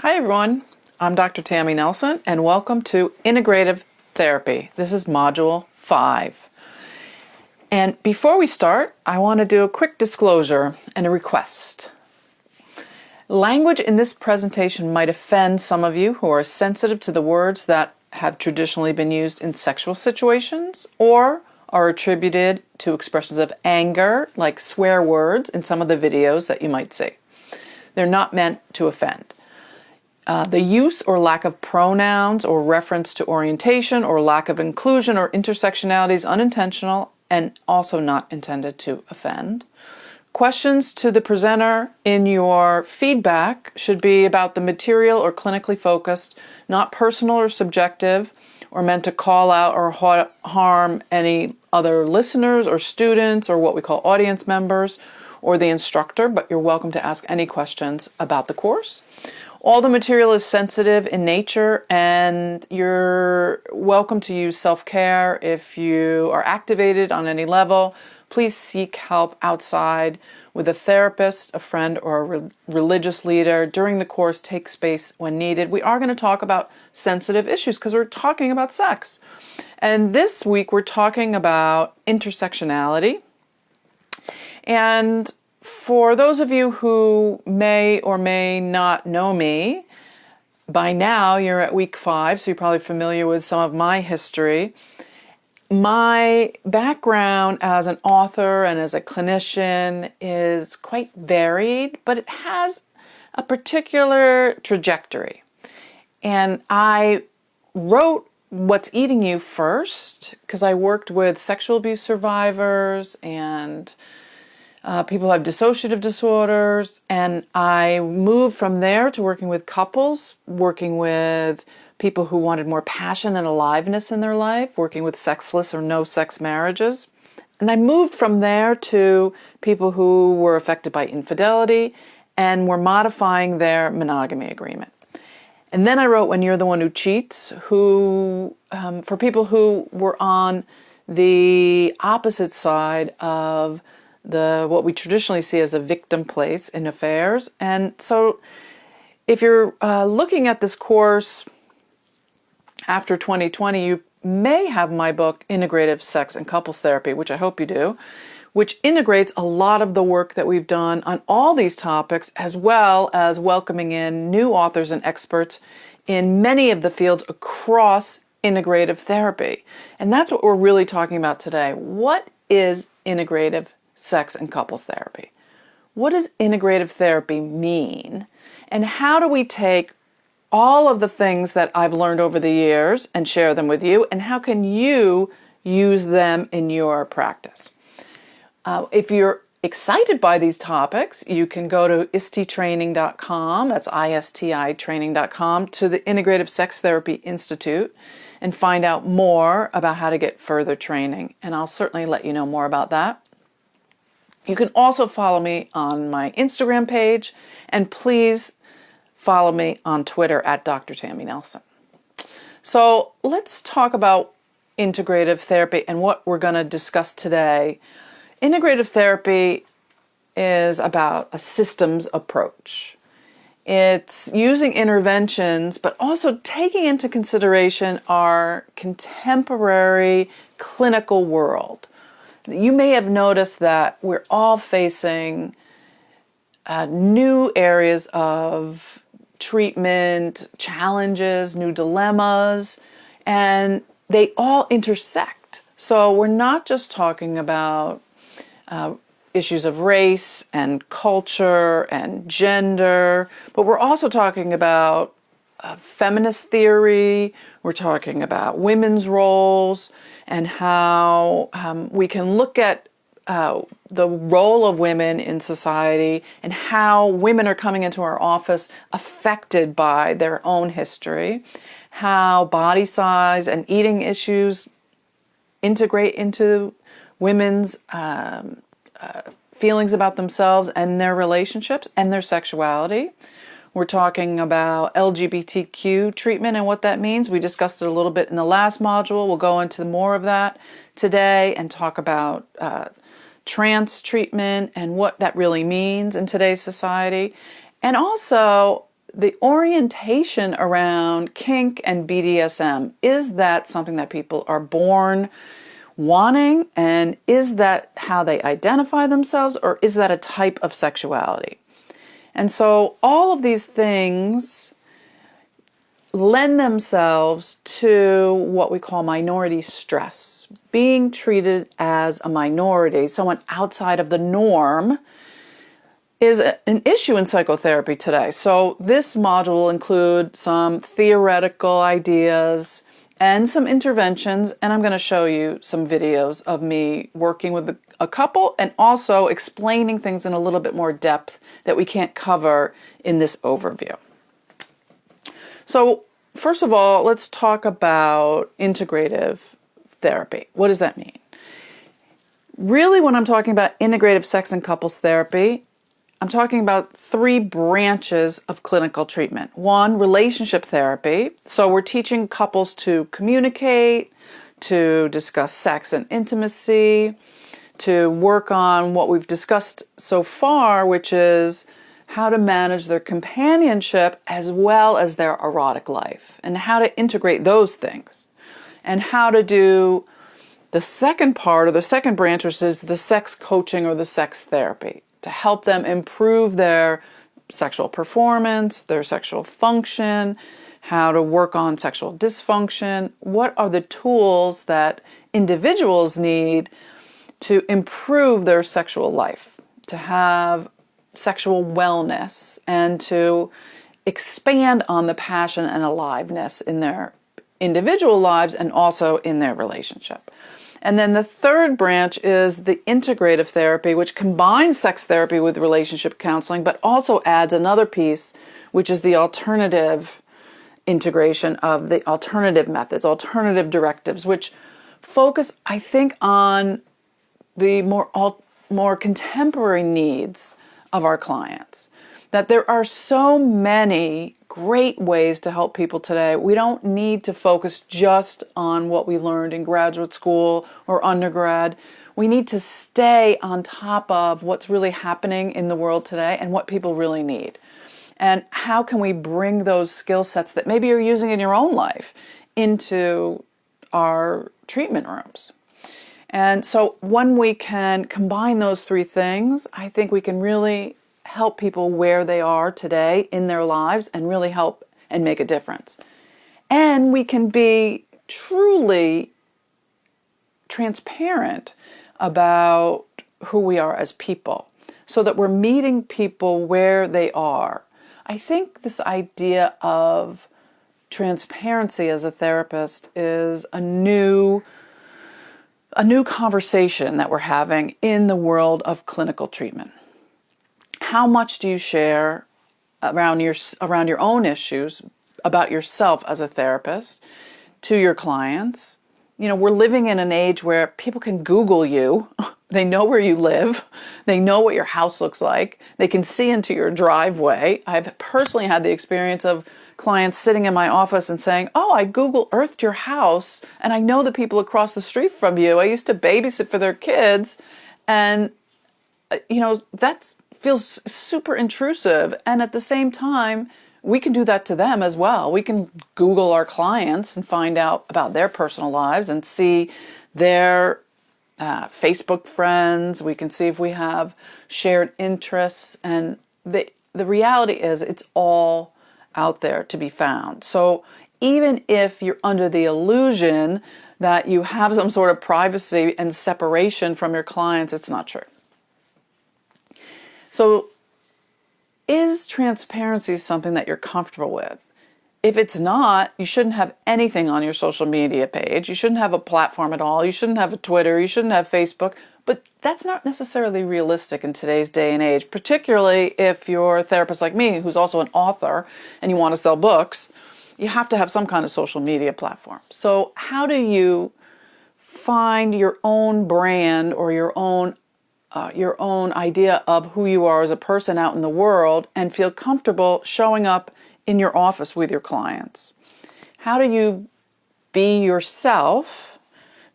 Hi everyone, I'm Dr. Tammy Nelson and welcome to Integrative Therapy. This is Module 5. And before we start, I want to do a quick disclosure and a request. Language in this presentation might offend some of you who are sensitive to the words that have traditionally been used in sexual situations or are attributed to expressions of anger, like swear words in some of the videos that you might see. They're not meant to offend. The use or lack of pronouns or reference to orientation or lack of inclusion or intersectionality is unintentional and also not intended to offend. Questions to the presenter in your feedback should be about the material or clinically focused, not personal or subjective, or meant to call out or harm any other listeners or students or what we call audience members or the instructor, but you're welcome to ask any questions about the course. All the material is sensitive in nature, and you're welcome to use self-care. If you are activated on any level, please seek help outside with a therapist, a friend, or a religious leader. During the course, take space when needed. We are going to talk about sensitive issues because we're talking about sex. And this week, we're talking about intersectionality. And for those of you who may or may not know me, by now you're at week 5, so you're probably familiar with some of my history. My background as an author and as a clinician is quite varied, but it has a particular trajectory. And I wrote What's Eating You first because I worked with sexual abuse survivors and people who have dissociative disorders, and I moved from there to working with couples, working with people who wanted more passion and aliveness in their life, working with sexless or no-sex marriages. And I moved from there to people who were affected by infidelity and were modifying their monogamy agreement. And then I wrote When You're the One Who Cheats, who for people who were on the opposite side of what we traditionally see as a victim place in affairs. And so if you're looking at this course after 2020, you may have my book, Integrative Sex and Couples Therapy, which I hope you do, which integrates a lot of the work that we've done on all these topics, as well as welcoming in new authors and experts in many of the fields across integrative therapy. And that's what we're really talking about today. What is integrative sex and couples therapy? What does integrative therapy mean? And how do we take all of the things that I've learned over the years and share them with you? And how can you use them in your practice? If you're excited by these topics, you can go to istitraining.com, that's ISTI training.com, to the Integrative Sex Therapy Institute and find out more about how to get further training. And I'll certainly let you know more about that. You can also follow me on my Instagram page, and please follow me on Twitter at Dr. Tammy Nelson. So let's talk about integrative therapy and what we're going to discuss today. Integrative therapy is about a systems approach. It's using interventions, but also taking into consideration our contemporary clinical world. You may have noticed that we're all facing new areas of treatment, challenges, new dilemmas, and they all intersect. So we're not just talking about issues of race and culture and gender, but we're also talking about feminist theory, we're talking about women's roles, and how we can look at the role of women in society and how women are coming into our office affected by their own history, how body size and eating issues integrate into women's feelings about themselves and their relationships and their sexuality. We're talking about LGBTQ treatment and what that means. We discussed it a little bit in the last module. We'll go into more of that today and talk about trans treatment and what that really means in today's society. And also the orientation around kink and BDSM, is that something that people are born wanting, and is that how they identify themselves, or is that a type of sexuality? And so all of these things lend themselves to what we call minority stress. Being treated as a minority, someone outside of the norm, is an issue in psychotherapy today. So this module will include some theoretical ideas and some interventions, and I'm going to show you some videos of me working with a couple and also explaining things in a little bit more depth that we can't cover in this overview. So first of all, let's talk about integrative therapy. What does that mean? Really, when I'm talking about integrative sex and couples therapy, I'm talking about 3 branches of clinical treatment. 1, relationship therapy. So we're teaching couples to communicate, to discuss sex and intimacy, to work on what we've discussed so far, which is how to manage their companionship as well as their erotic life, and how to integrate those things, and how to do the second part, or the second branch, which is the sex coaching or the sex therapy, to help them improve their sexual performance, their sexual function, how to work on sexual dysfunction. What are the tools that individuals need to improve their sexual life, to have sexual wellness, and to expand on the passion and aliveness in their individual lives and also in their relationship. And then the third branch is the integrative therapy, which combines sex therapy with relationship counseling, but also adds another piece, which is the alternative integration of the alternative methods, alternative directives, which focus, I think, on the more contemporary needs of our clients. That there are so many great ways to help people today. We don't need to focus just on what we learned in graduate school or undergrad. We need to stay on top of what's really happening in the world today and what people really need. And how can we bring those skill sets that maybe you're using in your own life into our treatment rooms? And so when we can combine those 3 things, I think we can really help people where they are today in their lives and really help and make a difference. And we can be truly transparent about who we are as people so that we're meeting people where they are. I think this idea of transparency as a therapist is a new conversation that we're having in the world of clinical treatment. How much do you share around your own issues about yourself as a therapist to your clients? You know, we're living in an age where people can Google you. They know where you live. They know what your house looks like. They can see into your driveway. I've personally had the experience of clients sitting in my office and saying, "Oh, I Google Earthed your house, and I know the people across the street from you. I used to babysit for their kids." And, that feels super intrusive. And at the same time, we can do that to them as well. We can Google our clients and find out about their personal lives and see their Facebook friends. We can see if we have shared interests. And the reality is it's all out there to be found. So even if you're under the illusion that you have some sort of privacy and separation from your clients, it's not true. So is transparency something that you're comfortable with? If it's not, you shouldn't have anything on your social media page. You shouldn't have a platform at all. You shouldn't have a Twitter. You shouldn't have Facebook. But that's not necessarily realistic in today's day and age, particularly if you're a therapist like me, who's also an author, and you want to sell books. You have to have some kind of social media platform. So how do you find your own brand or your own idea of who you are as a person out in the world and feel comfortable showing up in your office with your clients? How do you be yourself,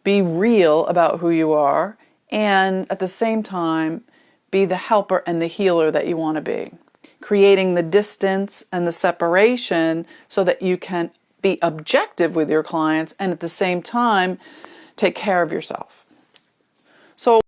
be real about who you are, and at the same time be the helper and the healer that you want to be? creating the distance and the separation so that you can be objective with your clients and at the same time take care of yourself. So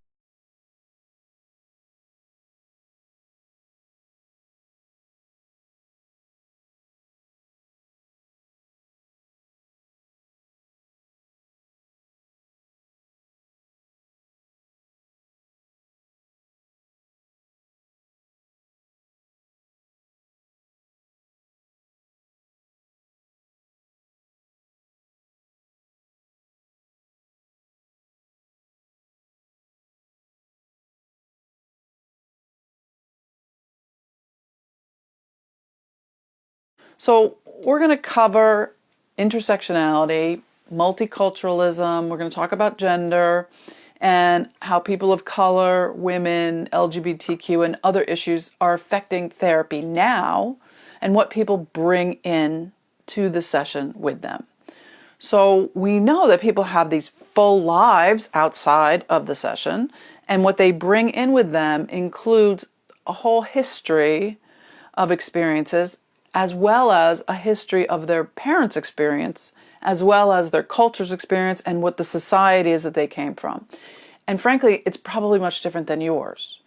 So we're going to cover intersectionality, multiculturalism, we're going to talk about gender, and how people of color, women, LGBTQ, and other issues are affecting therapy now, and what people bring in to the session with them. So we know that people have these full lives outside of the session, and what they bring in with them includes a whole history of experiences, as well as a history of their parents' experience, as well as their culture's experience and what the society is that they came from. And frankly, it's probably much different than yours.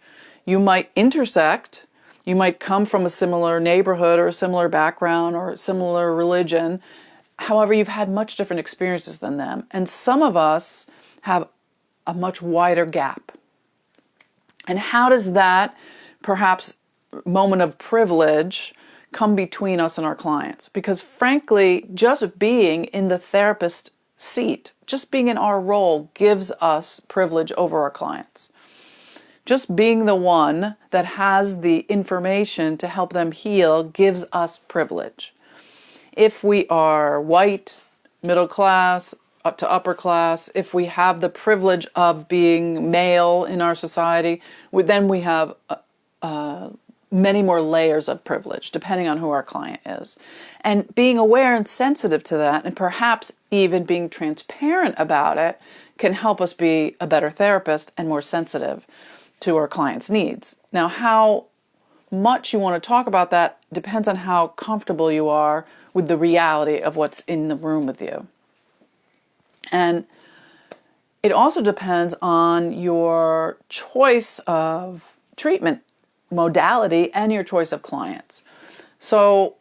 You might intersect, you might come from a similar neighborhood or a similar background or a similar religion. However, you've had much different experiences than them. And some of us have a much wider gap. And how does that perhaps moment of privilege come between us and our clients? Because frankly, just being in the therapist seat, just being in our role gives us privilege over our clients. Just being the one that has the information to help them heal gives us privilege. If we are white, middle class, up to upper class, if we have the privilege of being male in our society, then we have many more layers of privilege, depending on who our client is. And being aware and sensitive to that, and perhaps even being transparent about it, can help us be a better therapist and more sensitive to our clients' needs. Now, how much you want to talk about that depends on how comfortable you are with the reality of what's in the room with you. And it also depends on your choice of treatment modality and your choice of clients. So,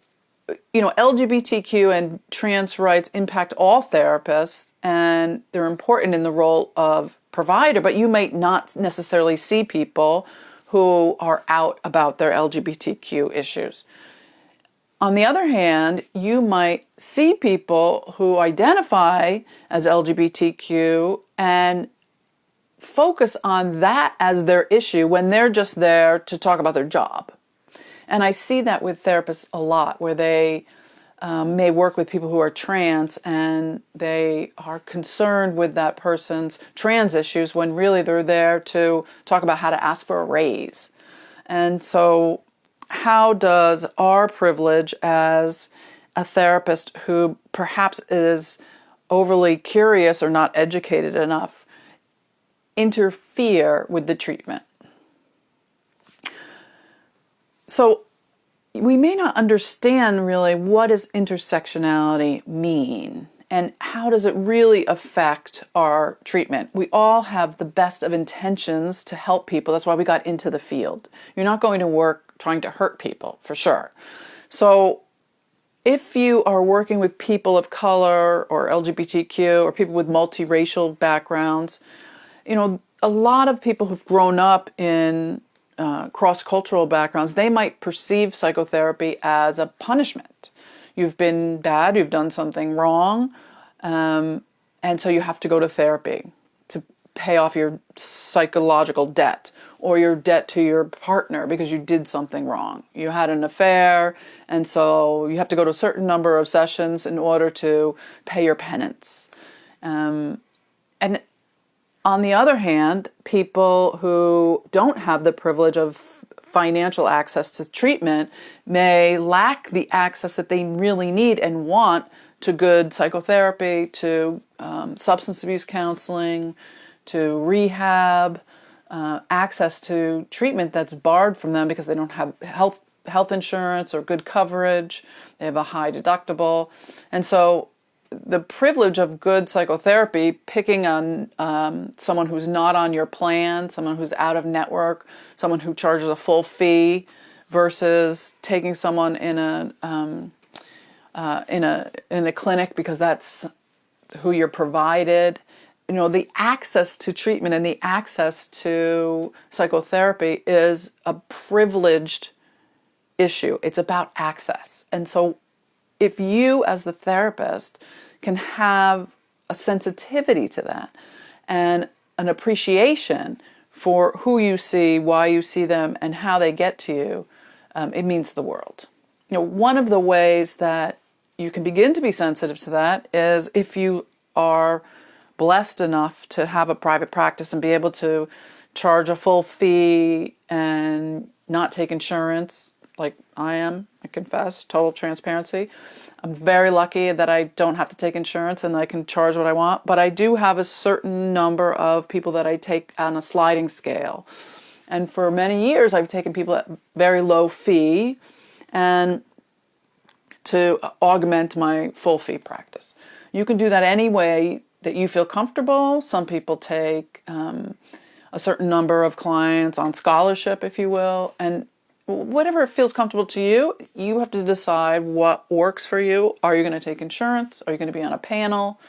LGBTQ and trans rights impact all therapists, and they're important in the role of provider, but you might not necessarily see people who are out about their LGBTQ issues. On the other hand, you might see people who identify as LGBTQ and focus on that as their issue when they're just there to talk about their job. And I see that with therapists a lot, where they may work with people who are trans and they are concerned with that person's trans issues when really they're there to talk about how to ask for a raise. And so how does our privilege as a therapist who perhaps is overly curious or not educated enough interfere with the treatment? So we may not understand really what does intersectionality mean and how does it really affect our treatment. We all have the best of intentions to help people. That's why we got into the field. You're not going to work trying to hurt people, for sure. So if you are working with people of color or LGBTQ or people with multiracial backgrounds, a lot of people who've grown up in cross-cultural backgrounds, they might perceive psychotherapy as a punishment. You've been bad, you've done something wrong, and so you have to go to therapy to pay off your psychological debt or your debt to your partner because you did something wrong. You had an affair, and so you have to go to a certain number of sessions in order to pay your penance. And on the other hand, people who don't have the privilege of financial access to treatment may lack the access that they really need and want to good psychotherapy, to substance abuse counseling, to rehab, access to treatment that's barred from them because they don't have health health insurance or good coverage. They have a high deductible. And so the privilege of good psychotherapy, picking on someone who's not on your plan, someone who's out of network, someone who charges a full fee, versus taking someone in a clinic because that's who you're provided. You know, the access to treatment and the access to psychotherapy is a privileged issue. It's about access. And so if you as the therapist can have a sensitivity to that and an appreciation for who you see, why you see them, and how they get to you, it means the world. You know, one of the ways that you can begin to be sensitive to that is if you are blessed enough to have a private practice and be able to charge a full fee and not take insurance, like I am, I confess, total transparency. I'm very lucky that I don't have to take insurance and I can charge what I want, but I do have a certain number of people that I take on a sliding scale. And for many years, I've taken people at very low fee and to augment my full fee practice. You can do that any way that you feel comfortable. Some people take a certain number of clients on scholarship, if you will, and whatever feels comfortable to you, you have to decide what works for you. Are you going to take insurance? Are you going to be on a panel?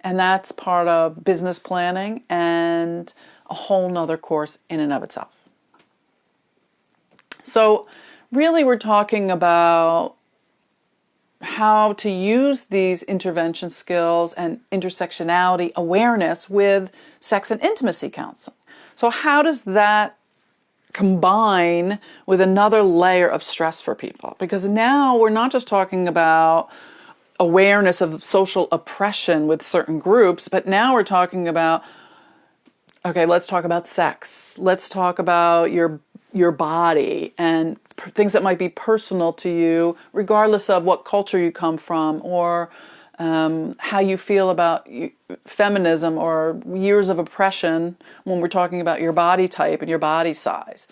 And that's part of business planning and a whole nother course in and of itself. So really we're talking about how to use these intervention skills and intersectionality awareness with sex and intimacy counseling. So how does that combine with another layer of stress for people? Because now we're not just talking about awareness of social oppression with certain groups, but now we're talking about, okay, let's talk about sex. Let's talk about your body and things that might be personal to you, regardless of what culture you come from or how you feel about feminism or years of oppression when we're talking about your body type and your body size.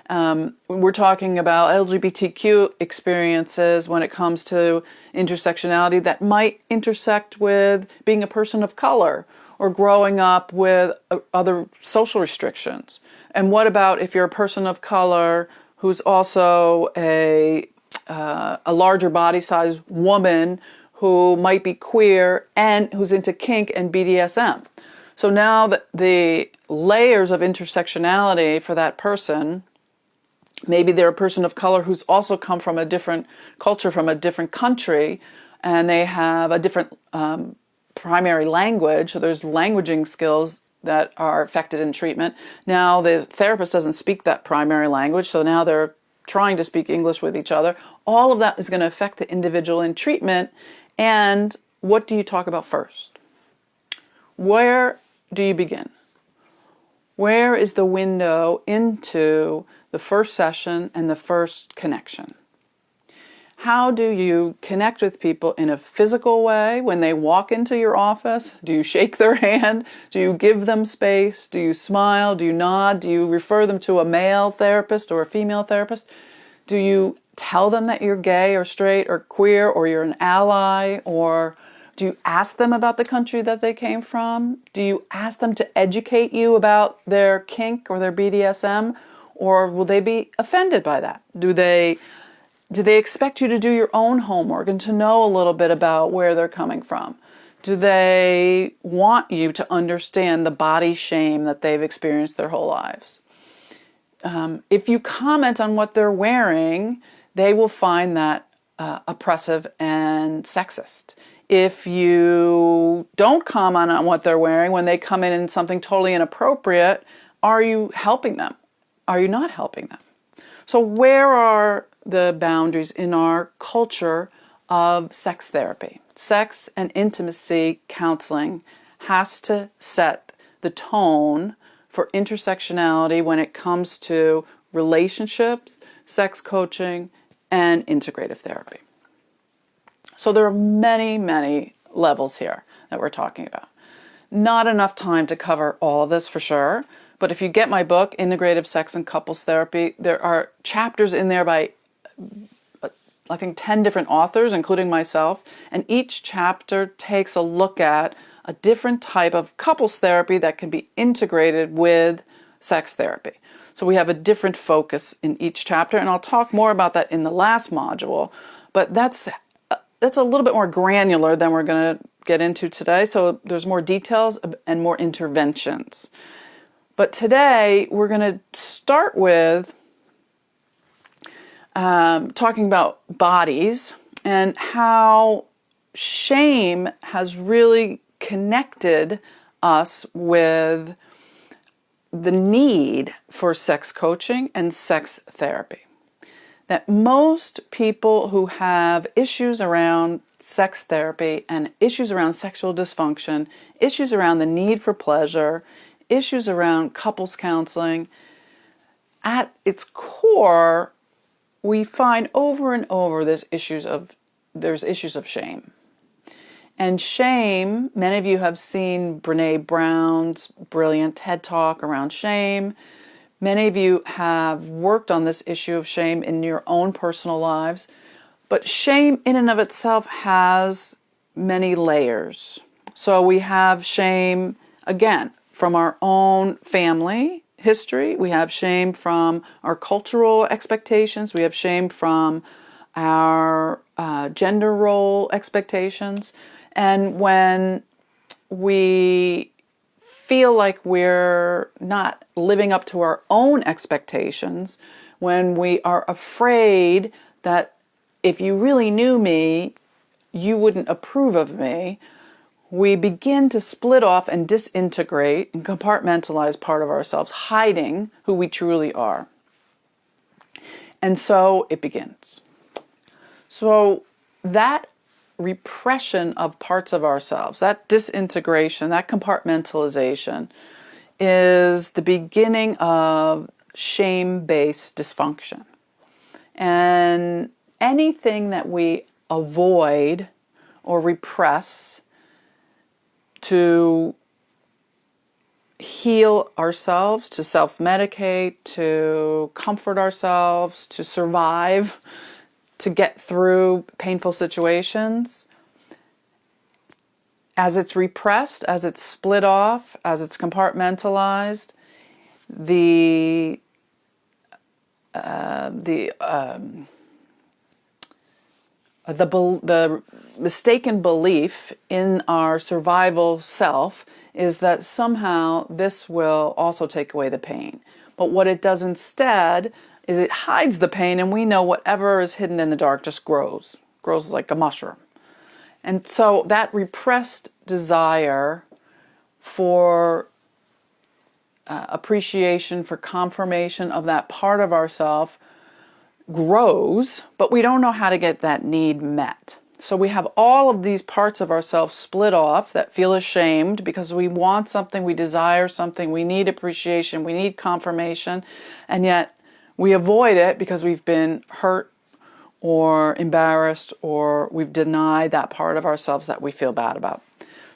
We're talking about LGBTQ experiences when it comes to intersectionality that might intersect with being a person of color or growing up with other social restrictions. And what about if you're a person of color who's also a larger body size woman who might be queer and who's into kink and BDSM? So now the layers of intersectionality for that person, maybe they're a person of color who's also come from a different culture, from a different country, and they have a different primary language. So there's languaging skills that are affected in treatment. Now the therapist doesn't speak that primary language, so now they're trying to speak English with each other. All of that is going to affect the individual in treatment. And what do you talk about first? Where do you begin? Where is the window into the first session and the first connection? How do you connect with people in a physical way when they walk into your office? Do you shake their hand? Do you give them space? Do you smile? Do you nod? Do you refer them to a male therapist or a female therapist? Do you tell them that you're gay or straight or queer or you're an ally? Or do you ask them about the country that they came from? Do you ask them to educate you about their kink or their BDSM? Or will they be offended by that? Do they expect you to do your own homework and to know a little bit about where they're coming from? Do they want you to understand the body shame that they've experienced their whole lives? If you comment on what they're wearing, they will find that oppressive and sexist. If you don't comment on what they're wearing when they come in something totally inappropriate, are you helping them? Are you not helping them? So where are the boundaries in our culture of sex therapy? Sex and intimacy counseling has to set the tone for intersectionality when it comes to relationships, sex coaching, and integrative therapy. So there are many, many levels here that we're talking about. Not enough time to cover all of this for sure, but if you get my book, Integrative Sex and Couples Therapy, there are chapters in there by I think 10 different authors, including myself, and each chapter takes a look at a different type of couples therapy that can be integrated with sex therapy. So we have a different focus in each chapter, and I'll talk more about that in the last module, but that's a little bit more granular than we're going to get into today, so there's more details and more interventions. But today we're going to start with talking about bodies and how shame has really connected us with the need for sex coaching and sex therapy. That most people who have issues around sex therapy and issues around sexual dysfunction, issues around the need for pleasure, issues around couples counseling, at its core, we find over and over there's issues of shame. And shame, many of you have seen Brene Brown's brilliant TED Talk around shame. Many of you have worked on this issue of shame in your own personal lives. But shame in and of itself has many layers. So we have shame, again, from our own family history. We have shame from our cultural expectations. We have shame from our gender role expectations. And when we feel like we're not living up to our own expectations, when we are afraid that if you really knew me, you wouldn't approve of me, we begin to split off and disintegrate and compartmentalize part of ourselves, hiding who we truly are. And so it begins. So that repression of parts of ourselves, that disintegration, that compartmentalization is the beginning of shame-based dysfunction. And anything that we avoid or repress to heal ourselves, to self-medicate, to comfort ourselves, to survive, to get through painful situations, as it's repressed, as it's split off, as it's compartmentalized, the mistaken belief in our survival self is that somehow this will also take away the pain. But what it does instead is it hides the pain, and we know whatever is hidden in the dark just grows like a mushroom. And so that repressed desire for appreciation, for confirmation of that part of ourself grows, but we don't know how to get that need met. So we have all of these parts of ourselves split off that feel ashamed because we want something, we desire something, we need appreciation, we need confirmation, and yet we avoid it because we've been hurt or embarrassed or we've denied that part of ourselves that we feel bad about.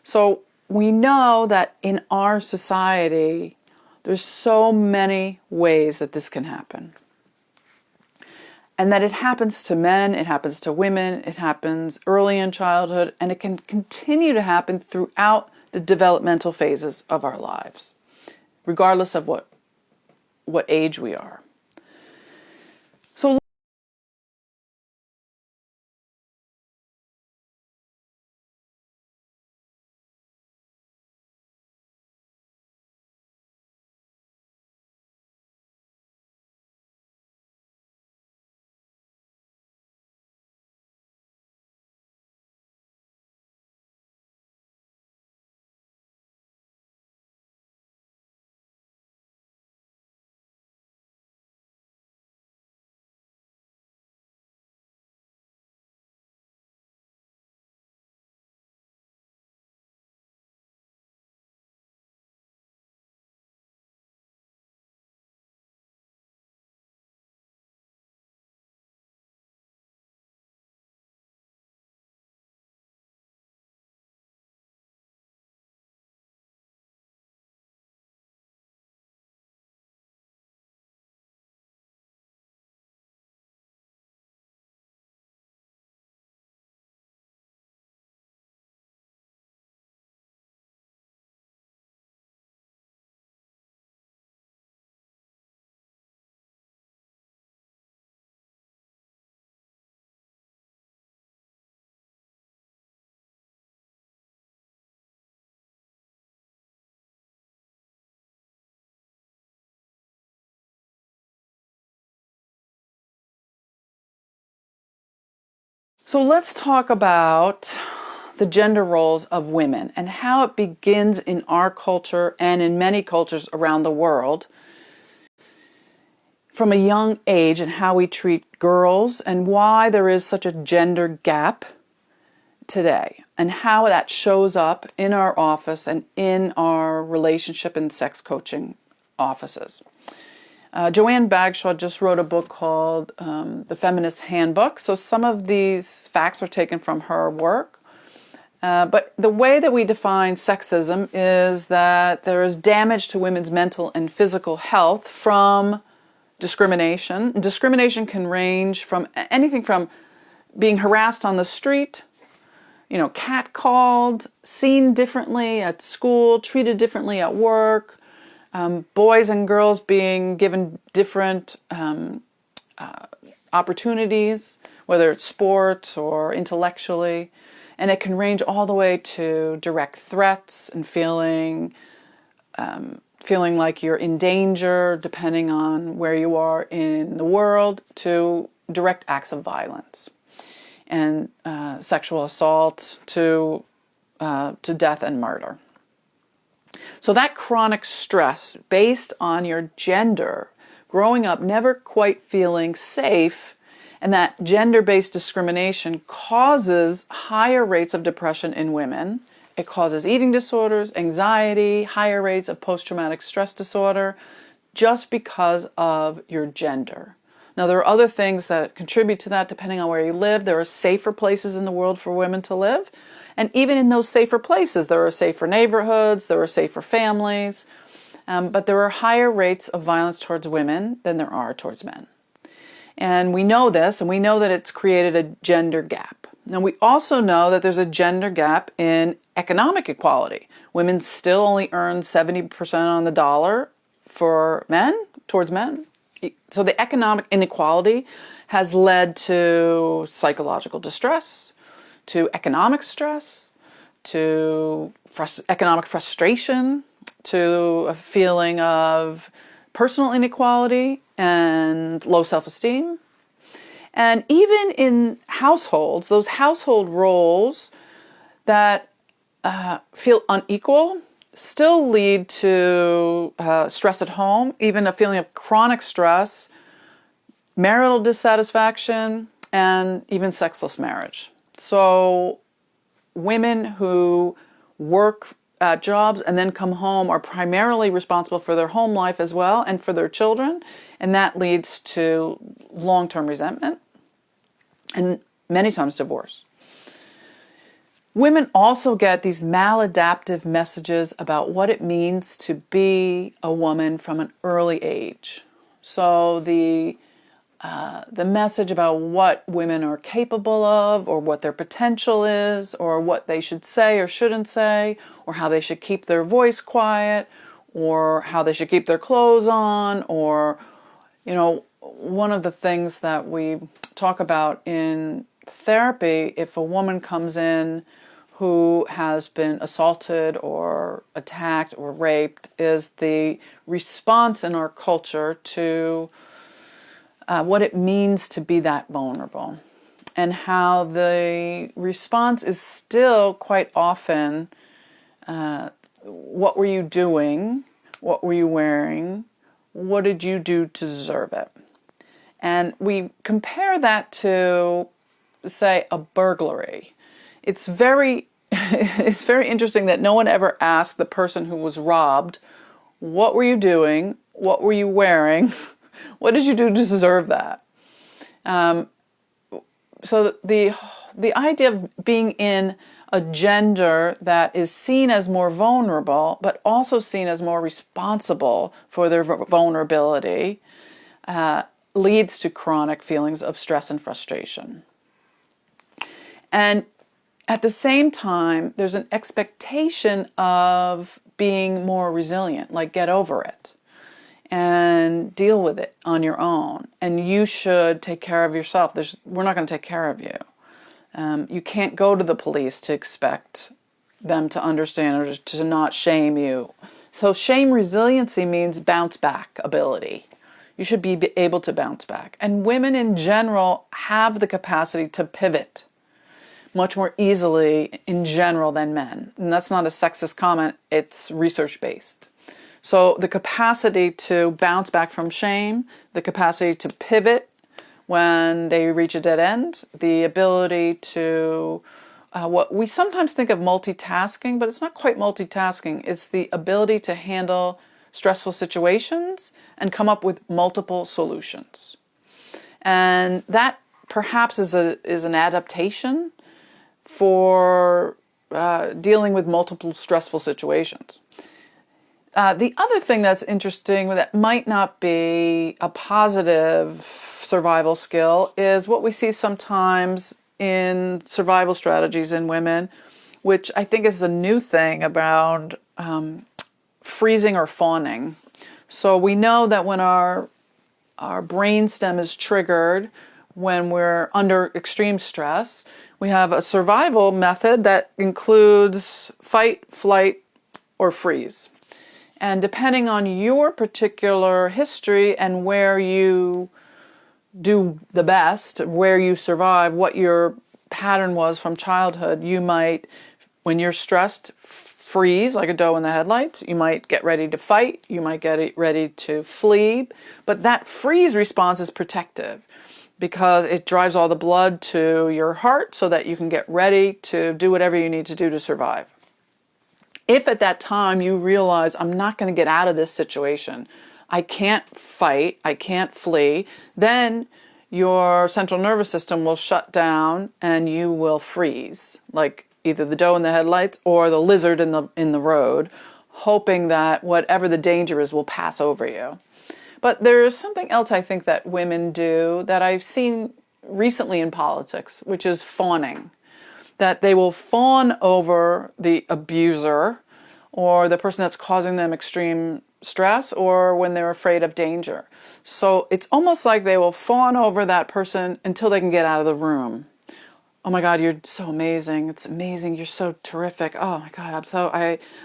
So we know that in our society, there's so many ways that this can happen. And that it happens to men, it happens to women, it happens early in childhood, and it can continue to happen throughout the developmental phases of our lives, regardless of what age we are. So So let's talk about the gender roles of women and how it begins in our culture and in many cultures around the world from a young age, and how we treat girls and why there is such a gender gap today, and how that shows up in our office and in our relationship and sex coaching offices. Joanne Bagshaw just wrote a book called The Feminist Handbook. So some of these facts are taken from her work. But the way that we define sexism is that there is damage to women's mental and physical health from discrimination. Discrimination can range from anything from being harassed on the street, catcalled, seen differently at school, treated differently at work, boys and girls being given different opportunities, whether it's sports or intellectually. And it can range all the way to direct threats and feeling like you're in danger, depending on where you are in the world, to direct acts of violence and sexual assault to death and murder. So that chronic stress based on your gender, growing up never quite feeling safe, and that gender-based discrimination causes higher rates of depression in women. It causes eating disorders, anxiety, higher rates of post-traumatic stress disorder, just because of your gender. Now, there are other things that contribute to that depending on where you live. There are safer places in the world for women to live. And even in those safer places, there are safer neighborhoods, there are safer families, but there are higher rates of violence towards women than there are towards men. And we know this, and we know that it's created a gender gap. Now, we also know that there's a gender gap in economic equality. Women still only earn 70% on the dollar for men, towards men. So the economic inequality has led to psychological distress, to economic stress, to economic frustration, to a feeling of personal inequality and low self-esteem. And even in households, those household roles that feel unequal still lead to stress at home, even a feeling of chronic stress, marital dissatisfaction, and even sexless marriage. So women who work at jobs and then come home are primarily responsible for their home life as well and for their children, and that leads to long-term resentment and many times divorce. Women also get these maladaptive messages about what it means to be a woman from an early age. So the message about what women are capable of, or what their potential is, or what they should say or shouldn't say, or how they should keep their voice quiet, or how they should keep their clothes on, or, one of the things that we talk about in therapy, if a woman comes in who has been assaulted or attacked or raped, is the response in our culture to what it means to be that vulnerable, and how the response is still quite often, what were you doing? What were you wearing? What did you do to deserve it? And we compare that to, say, a burglary. It's very interesting that no one ever asked the person who was robbed, what were you doing? What were you wearing? What did you do to deserve that? So the idea of being in a gender that is seen as more vulnerable, but also seen as more responsible for their vulnerability, leads to chronic feelings of stress and frustration. And at the same time, there's an expectation of being more resilient, like get over it and deal with it on your own. And you should take care of yourself. We're not going to take care of you. You can't go to the police to expect them to understand or to not shame you. So shame resiliency means bounce back ability. You should be able to bounce back. And women in general have the capacity to pivot much more easily in general than men. And that's not a sexist comment, it's research-based. So the capacity to bounce back from shame, the capacity to pivot when they reach a dead end, the ability to, what we sometimes think of multitasking, but it's not quite multitasking. It's the ability to handle stressful situations and come up with multiple solutions. And that perhaps is an adaptation for dealing with multiple stressful situations. The other thing that's interesting that might not be a positive survival skill is what we see sometimes in survival strategies in women, which I think is a new thing about freezing or fawning. So we know that when our brainstem is triggered, when we're under extreme stress, we have a survival method that includes fight, flight, or freeze. And depending on your particular history and where you do the best, where you survive, what your pattern was from childhood, you might, when you're stressed, freeze like a doe in the headlights. You might get ready to fight. You might get ready to flee. But that freeze response is protective because it drives all the blood to your heart so that you can get ready to do whatever you need to do to survive. If at that time you realize, I'm not going to get out of this situation, I can't fight, I can't flee, then your central nervous system will shut down and you will freeze, like either the doe in the headlights or the lizard in the road, hoping that whatever the danger is will pass over you. But there's something else I think that women do that I've seen recently in politics, which is fawning. That they will fawn over the abuser or the person that's causing them extreme stress or when they're afraid of danger. So it's almost like they will fawn over that person until they can get out of the room. Oh my God, you're so amazing. It's amazing. You're so terrific. Oh my God,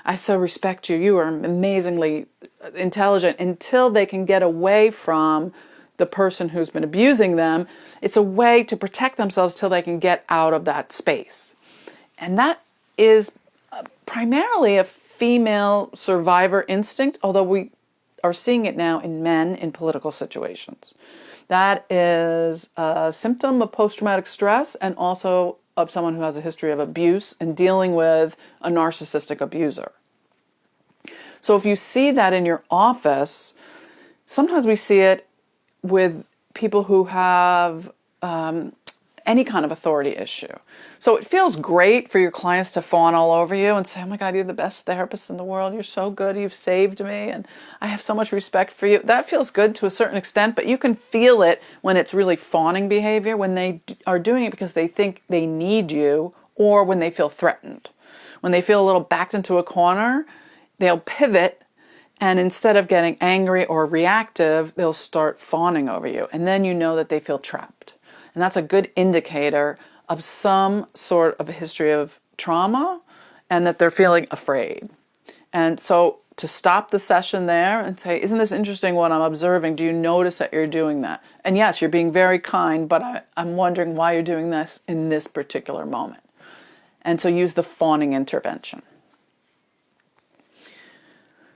I so respect you. You are amazingly intelligent, until they can get away from the person who's been abusing them. It's a way to protect themselves till they can get out of that space. And that is primarily a female survivor instinct, although we are seeing it now in men in political situations. That is a symptom of post-traumatic stress and also of someone who has a history of abuse and dealing with a narcissistic abuser. So if you see that in your office, sometimes we see it with people who have any kind of authority issue. So it feels great for your clients to fawn all over you and say, oh my God, you're the best therapist in the world. You're so good. You've saved me. And I have so much respect for you. That feels good to a certain extent, but you can feel it when it's really fawning behavior, when they are doing it because they think they need you or when they feel threatened. When they feel a little backed into a corner, they'll pivot, and instead of getting angry or reactive, they'll start fawning over you. And then you know that they feel trapped. And that's a good indicator of some sort of a history of trauma and that they're feeling afraid. And so to stop the session there and say, isn't this interesting what I'm observing? Do you notice that you're doing that? And yes, you're being very kind, but I'm wondering why you're doing this in this particular moment. And so use the fawning intervention.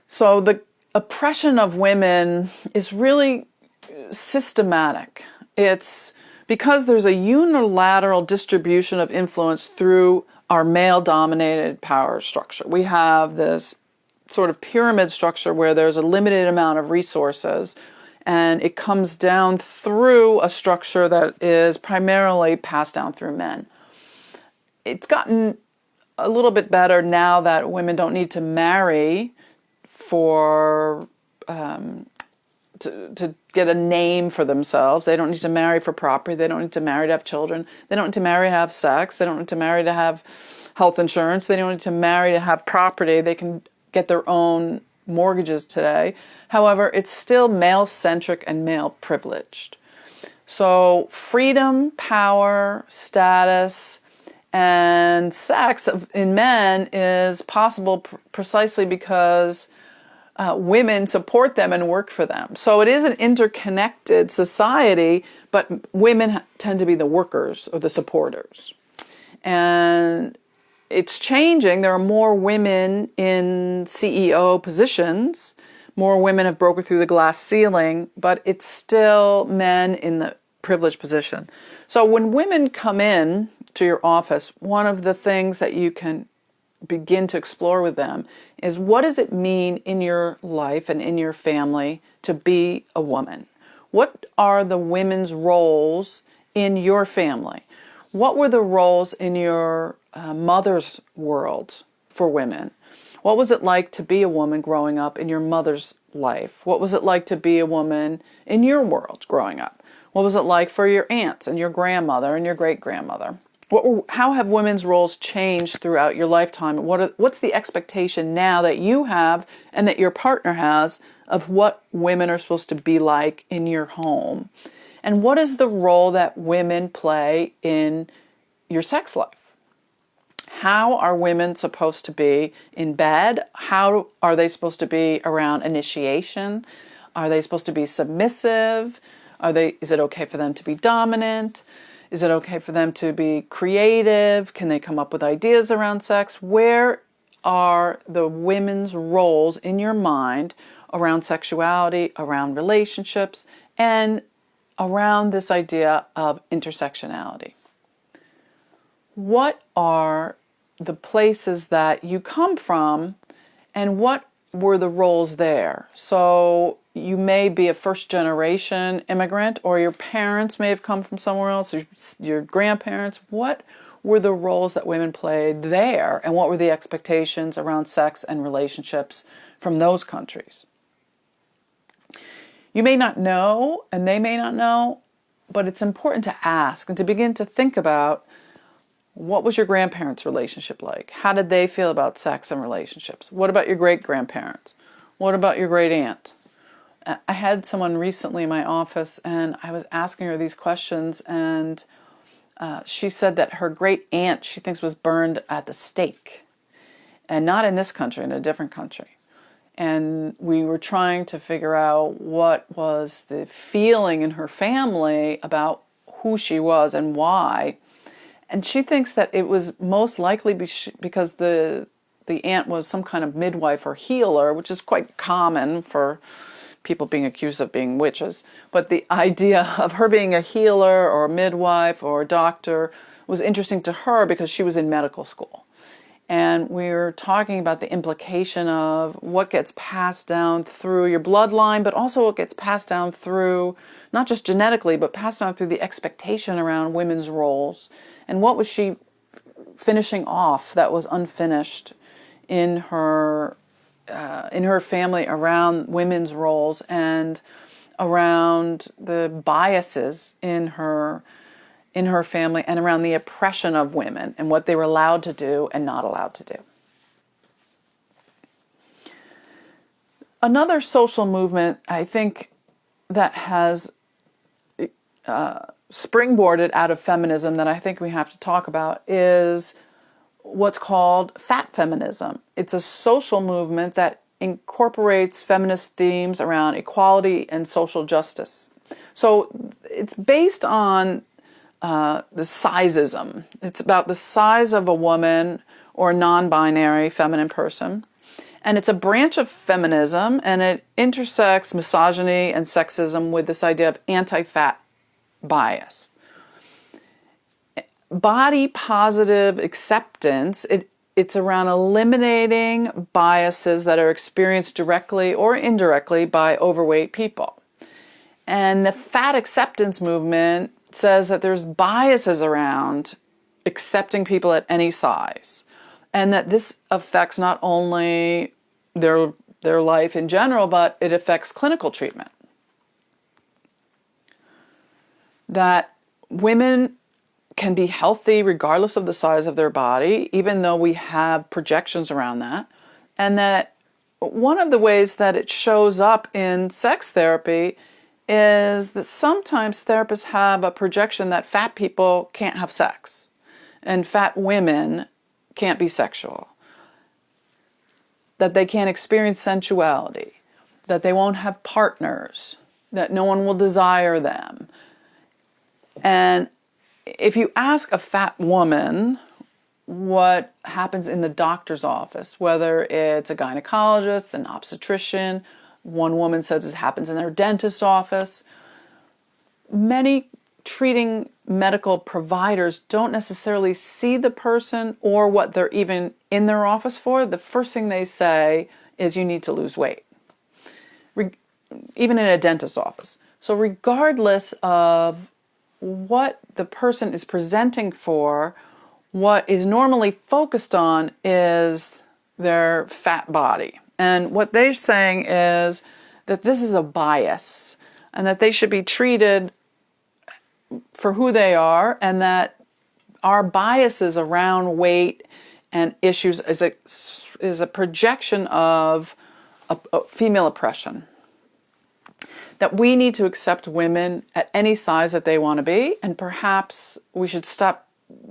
So the oppression of women is really systematic. It's because there's a unilateral distribution of influence through our male-dominated power structure. We have this sort of pyramid structure where there's a limited amount of resources, and it comes down through a structure that is primarily passed down through men. It's gotten a little bit better now that women don't need to marry for to get a name for themselves. They don't need to marry for property. They don't need to marry to have children. They don't need to marry to have sex. They don't need to marry to have health insurance. They don't need to marry to have property. They can get their own mortgages today. However, it's still male-centric and male-privileged. So freedom, power, status, and sex in men is possible precisely because women support them and work for them. So it is an interconnected society, but women tend to be the workers or the supporters. And it's changing. There are more women in CEO positions. More women have broken through the glass ceiling, but it's still men in the privileged position. So when women come in to your office, one of the things that you can begin to explore with them is, what does it mean in your life and in your family to be a woman? What are the women's roles in your family? What were the roles in your mother's world for women? What was it like to be a woman growing up in your mother's life? What was it like to be a woman in your world growing up? What was it like for your aunts and your grandmother and your great-grandmother? How have women's roles changed throughout your lifetime? What's the expectation now that you have and that your partner has of what women are supposed to be like in your home? And what is the role that women play in your sex life? How are women supposed to be in bed? How are they supposed to be around initiation? Are they supposed to be submissive? Is it okay for them to be dominant? Is it okay for them to be creative? Can they come up with ideas around sex? Where are the women's roles in your mind around sexuality, around relationships, and around this idea of intersectionality? What are the places that you come from, and what were the roles there? So you may be a first-generation immigrant, or your parents may have come from somewhere else, or your grandparents. What were the roles that women played there, and what were the expectations around sex and relationships from those countries? You may not know, and they may not know, but it's important to ask and to begin to think about, what was your grandparents' relationship like? How did they feel about sex and relationships? What about your great-grandparents? What about your great-aunt? I had someone recently in my office, and I was asking her these questions, and she said that her great-aunt, she thinks, was burned at the stake. And not in this country, in a different country. And we were trying to figure out what was the feeling in her family about who she was and why. And she thinks that it was most likely because the aunt was some kind of midwife or healer, which is quite common for people being accused of being witches. But the idea of her being a healer or a midwife or a doctor was interesting to her because she was in medical school. And we were talking about the implication of what gets passed down through your bloodline, but also what gets passed down through, not just genetically, but passed down through the expectation around women's roles. And what was she finishing off that was unfinished in her family around women's roles and around the biases in her family and around the oppression of women and what they were allowed to do and not allowed to do. Another social movement, I think, that has springboarded out of feminism that I think we have to talk about is what's called fat feminism. It's a social movement that incorporates feminist themes around equality and social justice. So it's based on the sizeism. It's about the size of a woman or a non-binary feminine person. And it's a branch of feminism, and it intersects misogyny and sexism with this idea of anti-fat bias. Body positive acceptance, it's around eliminating biases that are experienced directly or indirectly by overweight people. And the fat acceptance movement says that there's biases around accepting people at any size, and that this affects not only their life in general, but it affects clinical treatment. That women can be healthy regardless of the size of their body, even though we have projections around that, and that one of the ways that it shows up in sex therapy is that sometimes therapists have a projection that fat people can't have sex and fat women can't be sexual, that they can't experience sensuality, that they won't have partners, that no one will desire them. And if you ask a fat woman what happens in the doctor's office, whether it's a gynecologist, an obstetrician. One woman says it happens in their dentist's office. Many treating medical providers don't necessarily see the person or what they're even in their office for. The first thing they say is you need to lose weight, even in a dentist's office. So regardless of what the person is presenting for, what is normally focused on is their fat body. And what they're saying is that this is a bias and that they should be treated for who they are, and that our biases around weight and issues is a projection of female oppression. That we need to accept women at any size that they want to be, and perhaps we should stop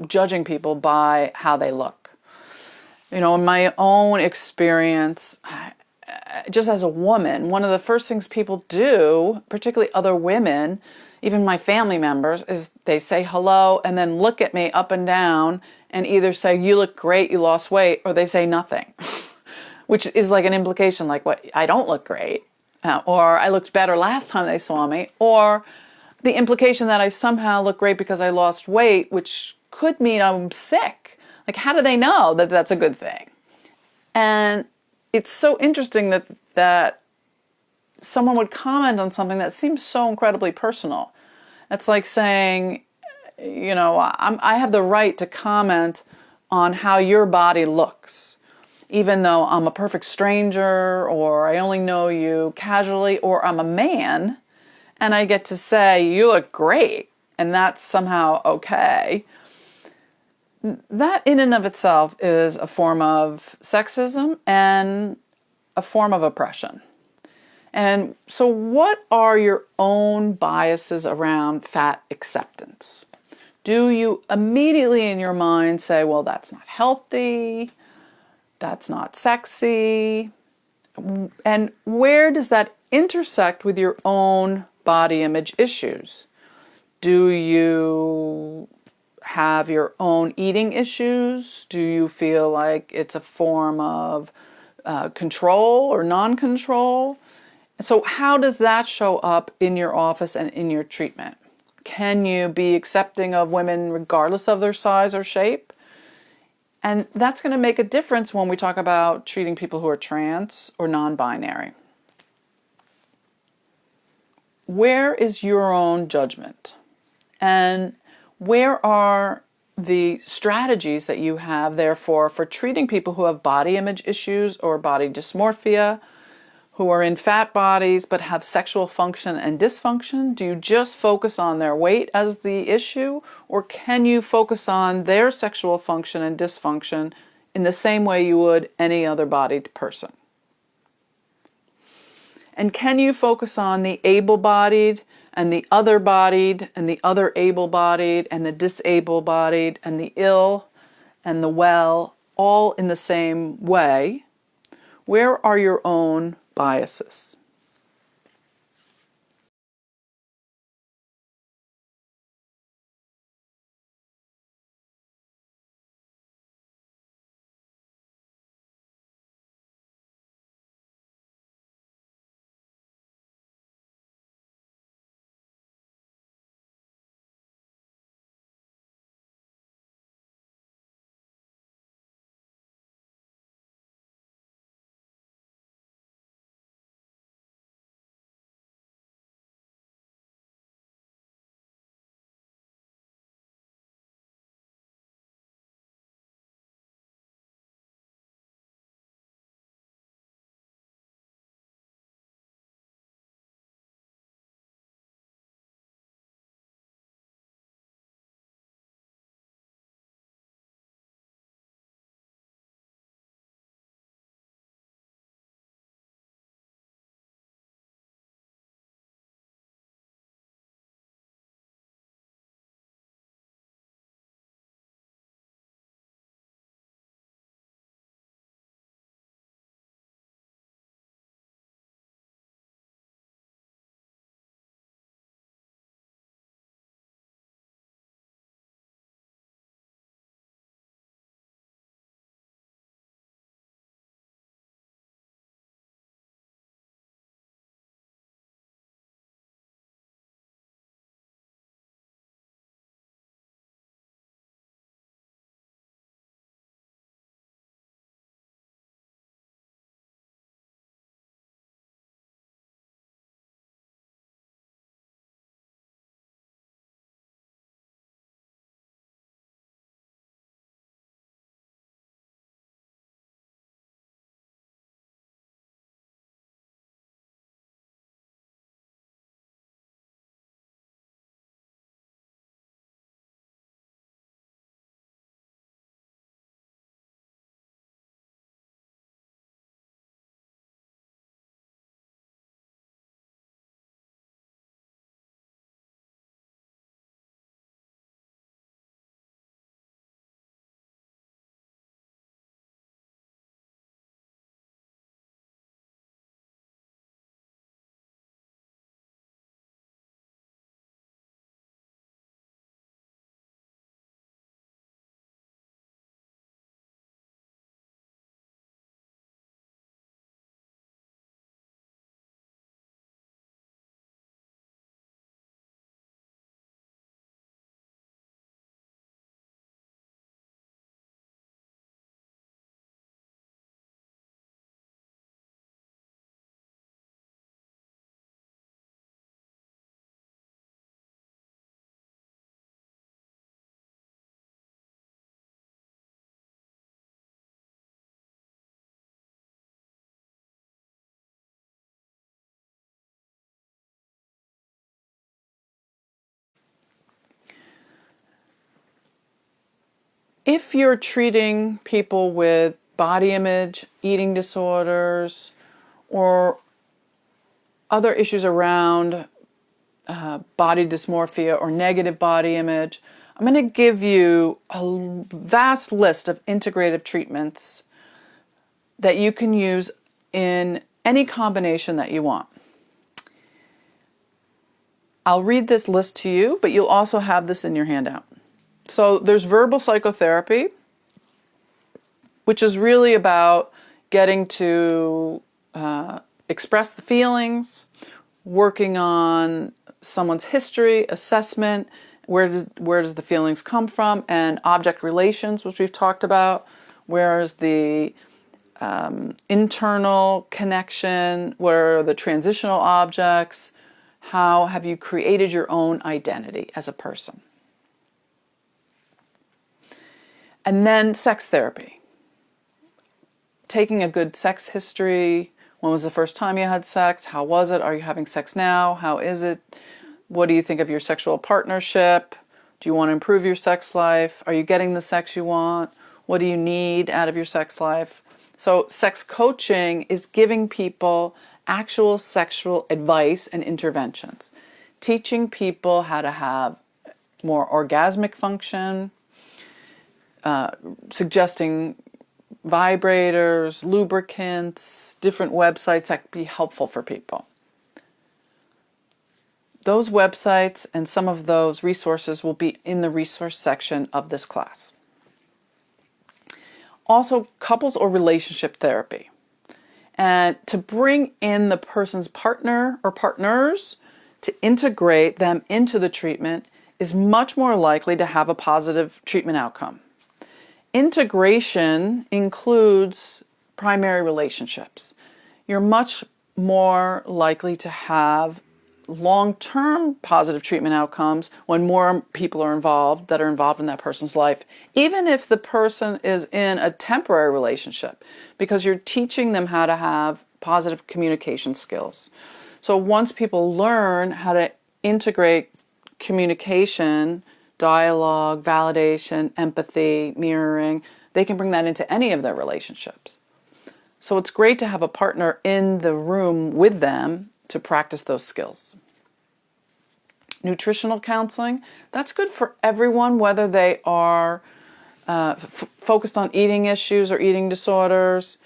judging people by how they look. In my own experience, just as a woman, one of the first things people do, particularly other women, even my family members, is they say hello and then look at me up and down and either say, you look great, you lost weight, or they say nothing, which is like an implication like, what, I don't look great, or I looked better last time they saw me, or the implication that I somehow look great because I lost weight, which could mean I'm sick. Like, how do they know that that's a good thing? And it's so interesting that someone would comment on something that seems so incredibly personal. It's like saying, I have the right to comment on how your body looks, even though I'm a perfect stranger, or I only know you casually, or I'm a man, and I get to say, you look great, and that's somehow okay. That in and of itself is a form of sexism and a form of oppression. And so what are your own biases around fat acceptance? Do you immediately in your mind say, well, that's not healthy, that's not sexy? And where does that intersect with your own body image issues? Do you have your own eating issues? Do you feel like it's a form of control or non-control? So how does that show up in your office and in your treatment? Can you be accepting of women regardless of their size or shape? And that's going to make a difference when we talk about treating people who are trans or non-binary. Where is your own judgment? And where are the strategies that you have, therefore, for treating people who have body image issues or body dysmorphia, who are in fat bodies but have sexual function and dysfunction? Do you just focus on their weight as the issue, or can you focus on their sexual function and dysfunction in the same way you would any other bodied person? And can you focus on the able-bodied and the other-bodied and the other able-bodied and the disabled-bodied and the ill and the well, all in the same way? Where are your own biases? If you're treating people with body image, eating disorders, or other issues around body dysmorphia or negative body image, I'm going to give you a vast list of integrative treatments that you can use in any combination that you want. I'll read this list to you, but you'll also have this in your handout. So there's verbal psychotherapy, which is really about getting to express the feelings, working on someone's history, assessment, where does the feelings come from, and object relations, which we've talked about. Where is the internal connection? What are the transitional objects? How have you created your own identity as a person? And then sex therapy. Taking a good sex history. When was the first time you had sex? How was it? Are you having sex now? How is it? What do you think of your sexual partnership? Do you want to improve your sex life? Are you getting the sex you want? What do you need out of your sex life? So sex coaching is giving people actual sexual advice and interventions. Teaching people how to have more orgasmic function, suggesting vibrators, lubricants, different websites that could be helpful for people. Those websites and some of those resources will be in the resource section of this class. Also, couples or relationship therapy. And to bring in the person's partner or partners to integrate them into the treatment is much more likely to have a positive treatment outcome. Integration includes primary relationships. You're much more likely to have long-term positive treatment outcomes when more people are involved that are involved in that person's life, even if the person is in a temporary relationship, because you're teaching them how to have positive communication skills. So once people learn how to integrate communication, dialogue, validation, empathy, mirroring, they can bring that into any of their relationships. So it's great to have a partner in the room with them to practice those skills. Nutritional counseling, that's good for everyone, whether they are focused on eating issues or eating disorders.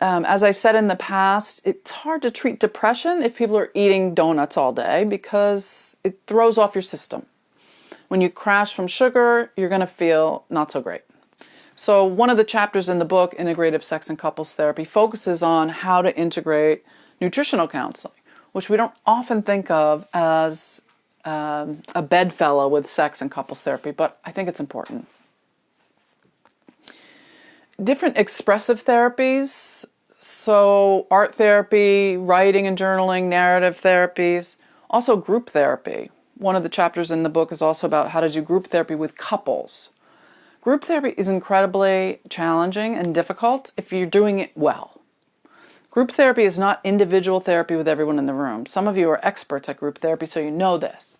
As I've said in the past, it's hard to treat depression if people are eating donuts all day because it throws off your system. When you crash from sugar, you're going to feel not so great. So one of the chapters in the book, Integrative Sex and Couples Therapy, focuses on how to integrate nutritional counseling, which we don't often think of as a bedfellow with sex and couples therapy, but I think it's important. Different expressive therapies, so art therapy, writing and journaling, narrative therapies, also group therapy. One of the chapters in the book is also about how to do group therapy with couples. Group therapy is incredibly challenging and difficult if you're doing it well. Group therapy is not individual therapy with everyone in the room. Some of you are experts at group therapy, so you know this.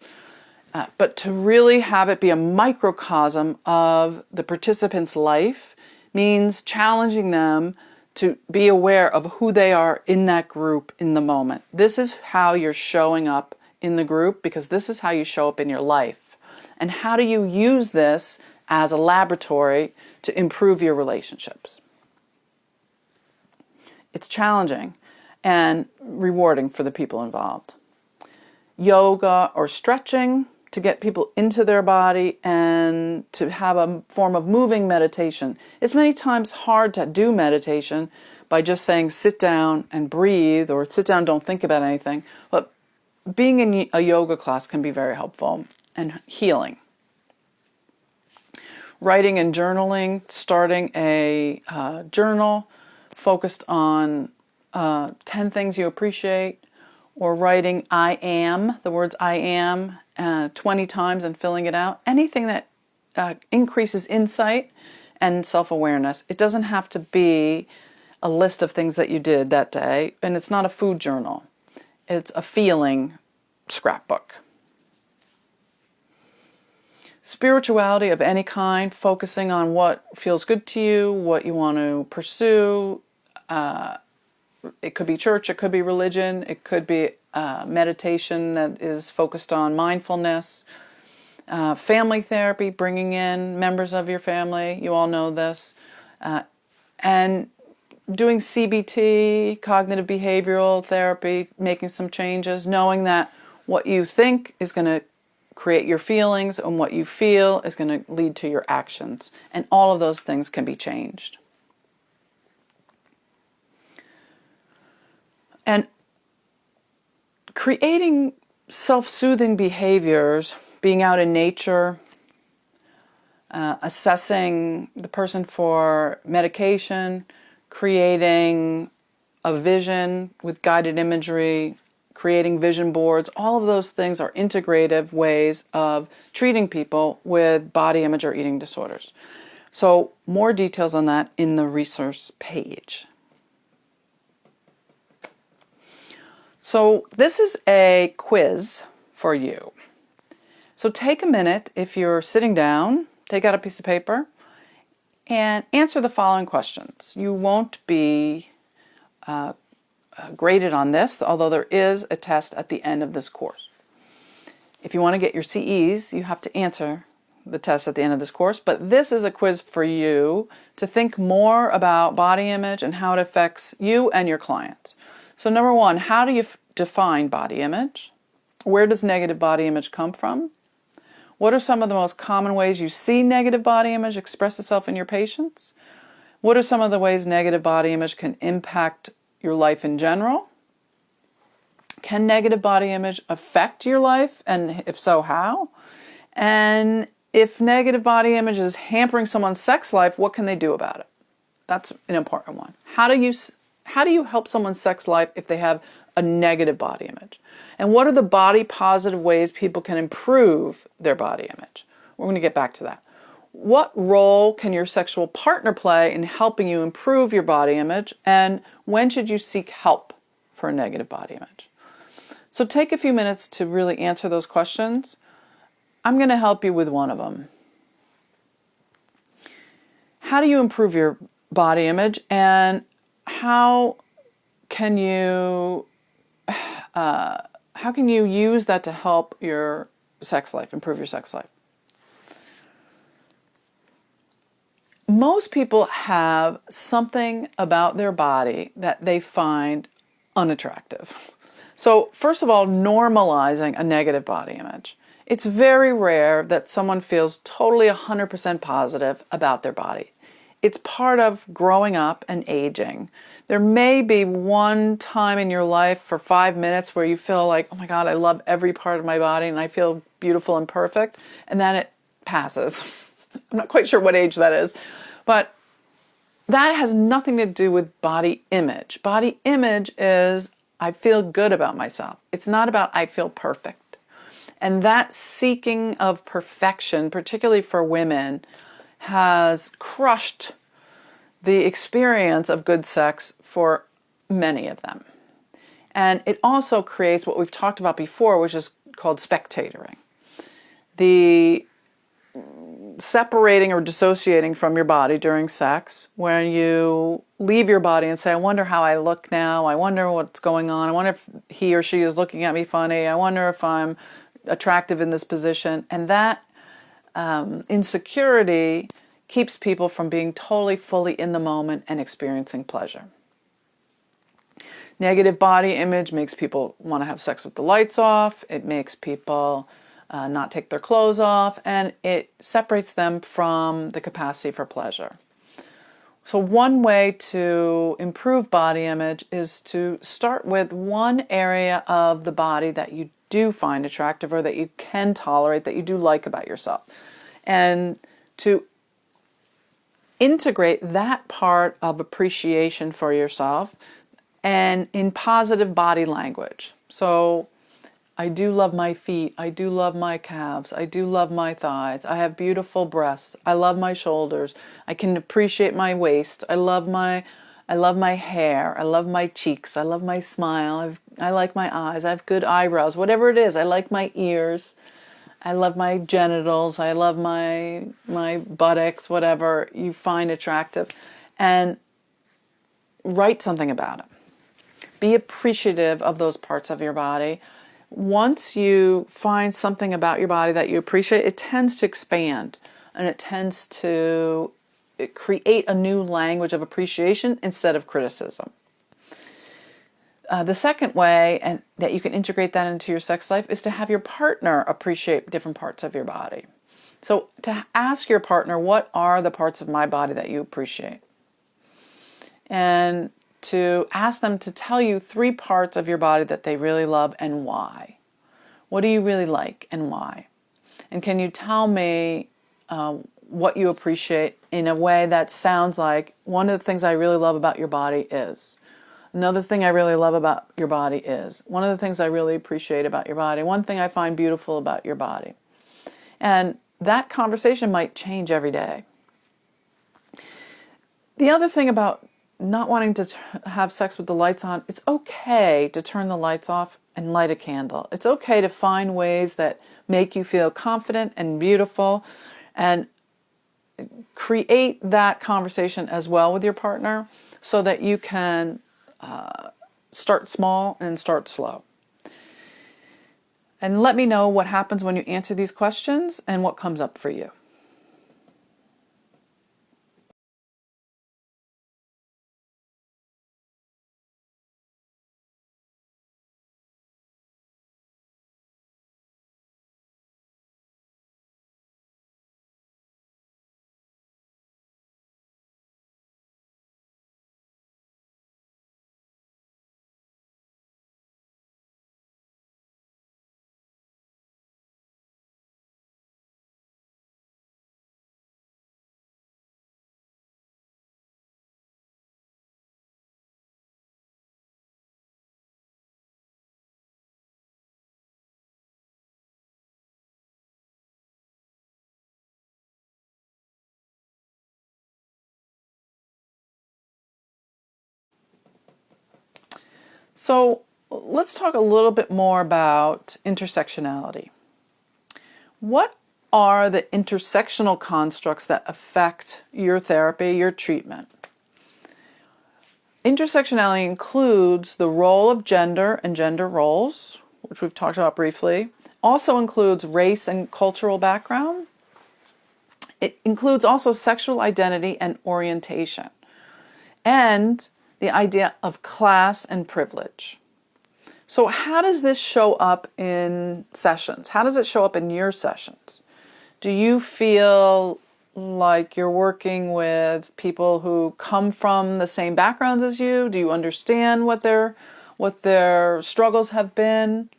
But to really have it be a microcosm of the participant's life means challenging them to be aware of who they are in that group in the moment. This is how you're showing up in the group because this is how you show up in your life. And how do you use this as a laboratory to improve your relationships? It's challenging and rewarding for the people involved. Yoga or stretching to get people into their body and to have a form of moving meditation. It's many times hard to do meditation by just saying sit down and breathe or sit down, don't think about anything. But being in a yoga class can be very helpful and healing. Writing and journaling, starting a journal focused on 10 things you appreciate, or writing I am, the words I am, 20 times and filling it out. Anything that increases insight and self-awareness. It doesn't have to be a list of things that you did that day, and it's not a food journal. It's a feeling scrapbook. spirituality of any kind, focusing on what feels good to you, what you want to pursue. It could be church, it could be religion, it could be meditation that is focused on mindfulness. Family therapy, bringing in members of your family, you all know this. And doing CBT, cognitive behavioral therapy, making some changes, knowing that what you think is going to create your feelings and what you feel is going to lead to your actions. And all of those things can be changed. And creating self-soothing behaviors, being out in nature, assessing the person for medication, creating a vision with guided imagery, creating vision boards, all of those things are integrative ways of treating people with body image or eating disorders. So more details on that in the resource page. So this is a quiz for you. So take a minute, if you're sitting down, take out a piece of paper and answer the following questions. You won't be graded on this, although there is a test at the end of this course. If you want to get your CEs, you have to answer the test at the end of this course, but this is a quiz for you to think more about body image and how it affects you and your clients. So number one, how do you define body image? Where does negative body image come from? What are some of the most common ways you see negative body image express itself in your patients? What are some of the ways negative body image can impact your life in general? Can negative body image affect your life? And if so, how? And if negative body image is hampering someone's sex life, what can they do about it? That's an important one. How do you help someone's sex life if they have a negative body image? And what are the body positive ways people can improve their body image? We're going to get back to that. What role can your sexual partner play in helping you improve your body image? And when should you seek help for a negative body image? So take a few minutes to really answer those questions. I'm going to help you with one of them. How do you improve your body image, and how can you use that to help your sex life, improve your sex life? Most people have something about their body that they find unattractive. So first of all, normalizing a negative body image. It's very rare that someone feels totally 100% positive about their body. It's part of growing up and aging. There may be one time in your life for 5 minutes where you feel like, oh my God, I love every part of my body and I feel beautiful and perfect, and then it passes. I'm not quite sure what age that is, but that has nothing to do with body image. Body image is, I feel good about myself. It's not about I feel perfect. And that seeking of perfection, particularly for women, has crushed the experience of good sex for many of them. And it also creates what we've talked about before, which is called spectatoring. The separating or dissociating from your body during sex, when you leave your body and say, I wonder how I look now, I wonder what's going on, I wonder if he or she is looking at me funny, I wonder if I'm attractive in this position. And that insecurity keeps people from being totally, fully in the moment and experiencing pleasure. Negative body image makes people want to have sex with the lights off. It makes people not take their clothes off, and it separates them from the capacity for pleasure. So one way to improve body image is to start with one area of the body that you do find attractive or that you can tolerate, that you do like about yourself, and to integrate that part of appreciation for yourself and in positive body language. So I do love my feet, I do love my calves, I do love my thighs, I have beautiful breasts, I love my shoulders, I can appreciate my waist, I love my hair, I love my cheeks, I love my smile, I like my eyes, I have good eyebrows, whatever it is, I like my ears. I love my genitals, I love my buttocks, whatever you find attractive, and write something about it. Be appreciative of those parts of your body. Once you find something about your body that you appreciate, it tends to expand, and it tends to create a new language of appreciation instead of criticism. The second way and that you can integrate that into your sex life is to have your partner appreciate different parts of your body. So to ask your partner, what are the parts of my body that you appreciate? And to ask them to tell you 3 parts of your body that they really love and why. What do you really like and why? And can you tell me what you appreciate in a way that sounds like, one of the things I really love about your body is. Another thing I really love about your body is. One of the things I really appreciate about your body. One thing I find beautiful about your body. And that conversation might change every day. The other thing about not wanting to have sex with the lights on, it's okay to turn the lights off and light a candle. It's okay to find ways that make you feel confident and beautiful, and create that conversation as well with your partner so that you can start small and start slow. And let me know what happens when you answer these questions and what comes up for you. So let's talk a little bit more about intersectionality. What are the intersectional constructs that affect your therapy, your treatment? Intersectionality includes the role of gender and gender roles, which we've talked about briefly. Also includes race and cultural background. It includes also sexual identity and orientation, and the idea of class and privilege. So how does this show up in sessions? How does it show up in your sessions? Do you feel like you're working with people who come from the same backgrounds as you? Do you understand what their struggles have been?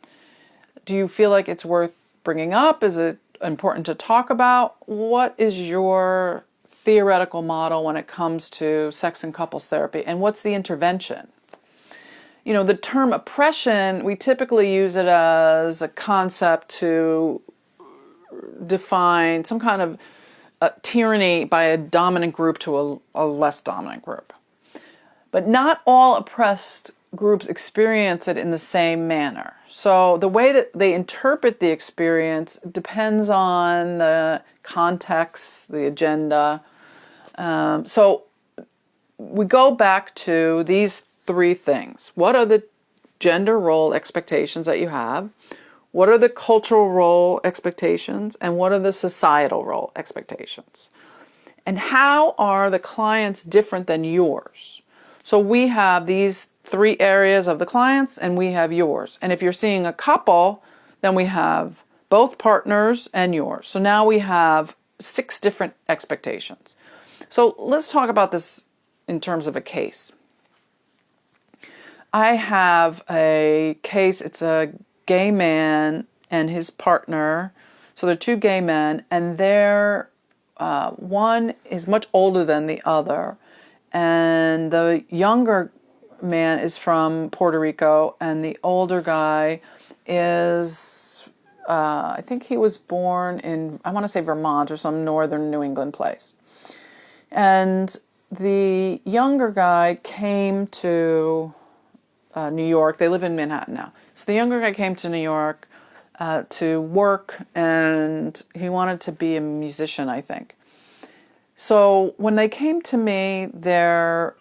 Do you feel like it's worth bringing up? Is it important to talk about? What is your theoretical model when it comes to sex and couples therapy, and what's the intervention? You know, the term oppression, we typically use it as a concept to define some kind of tyranny by a dominant group to a less dominant group. But not all oppressed groups experience it in the same manner. So the way that they interpret the experience depends on the context, the agenda. So we go back to these 3 things. What are the gender role expectations that you have? What are the cultural role expectations? And what are the societal role expectations? And how are the clients different than yours? So we have these 3 areas of the clients, and we have yours. And if you're seeing a couple, then we have both partners and yours. So now we have 6 different expectations. So let's talk about this in terms of a case. I have a case, it's a gay man and his partner. So they're 2 gay men, and they're one is much older than the other. And the younger man is from Puerto Rico, and the older guy is, I think he was born in, I want to say Vermont or some northern New England place. And the younger guy came to New York. They live in Manhattan now. So the younger guy came to New York to work, and he wanted to be a musician, I think. So when they came to me, their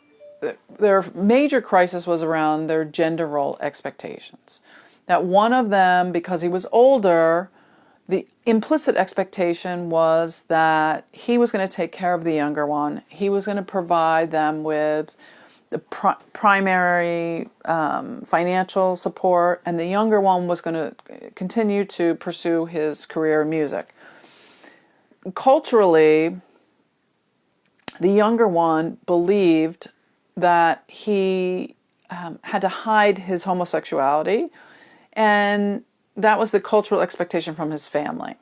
major crisis was around their gender role expectations. That one of them, because he was older, the implicit expectation was that he was going to take care of the younger one. He was going to provide them with the primary financial support, and the younger one was going to continue to pursue his career in music. Culturally, the younger one believed that he had to hide his homosexuality, and that was the cultural expectation from his family.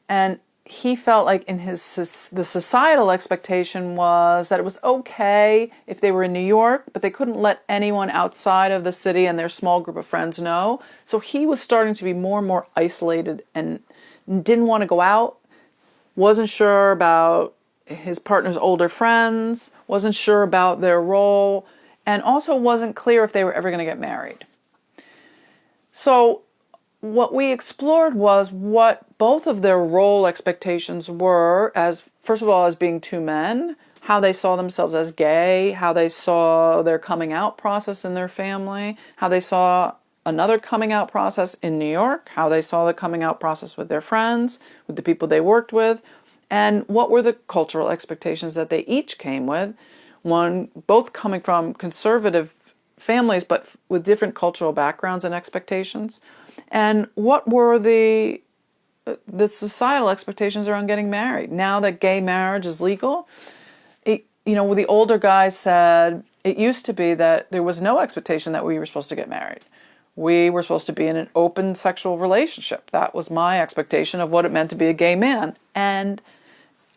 And he felt like the societal expectation was that it was okay if they were in New York, but they couldn't let anyone outside of the city and their small group of friends know. So he was starting to be more and more isolated and didn't want to go out, wasn't sure about his partner's older friends, wasn't sure about their role, and also wasn't clear if they were ever going to get married. So what we explored was what both of their role expectations were, as first of all as being two men, how they saw themselves as gay, how they saw their coming out process in their family, how they saw another coming out process in New York, how they saw the coming out process with their friends, with the people they worked with, and what were the cultural expectations that they each came with, both coming from conservative families but with different cultural backgrounds and expectations. And what were the societal expectations around getting married? Now that gay marriage is legal, the older guys said it used to be that there was no expectation that we were supposed to get married. We were supposed to be in an open sexual relationship. That was my expectation of what it meant to be a gay man. And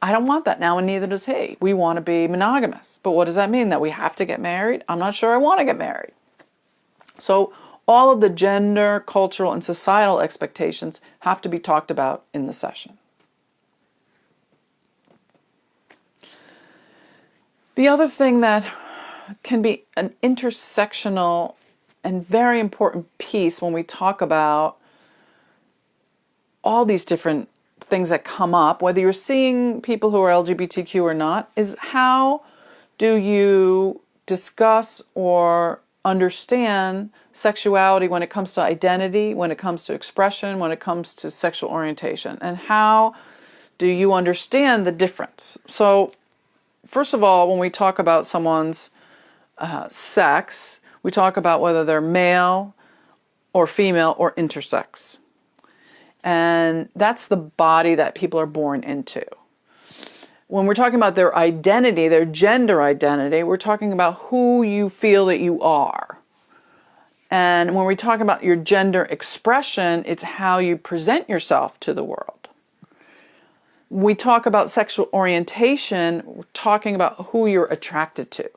I don't want that now, and neither does he. We want to be monogamous. But what does that mean? That we have to get married? I'm not sure I want to get married. So all of the gender, cultural, and societal expectations have to be talked about in the session. The other thing that can be an intersectional and very important piece when we talk about all these different things that come up, whether you're seeing people who are LGBTQ or not, is how do you discuss or understand sexuality when it comes to identity, when it comes to expression, when it comes to sexual orientation, and how do you understand the difference? So, first of all, when we talk about someone's sex, we talk about whether they're male or female or intersex. And that's the body that people are born into. When we're talking about their identity, their gender identity, we're talking about who you feel that you are. And when we talk about your gender expression, it's how you present yourself to the world. When we talk about sexual orientation, we're talking about who you're attracted to.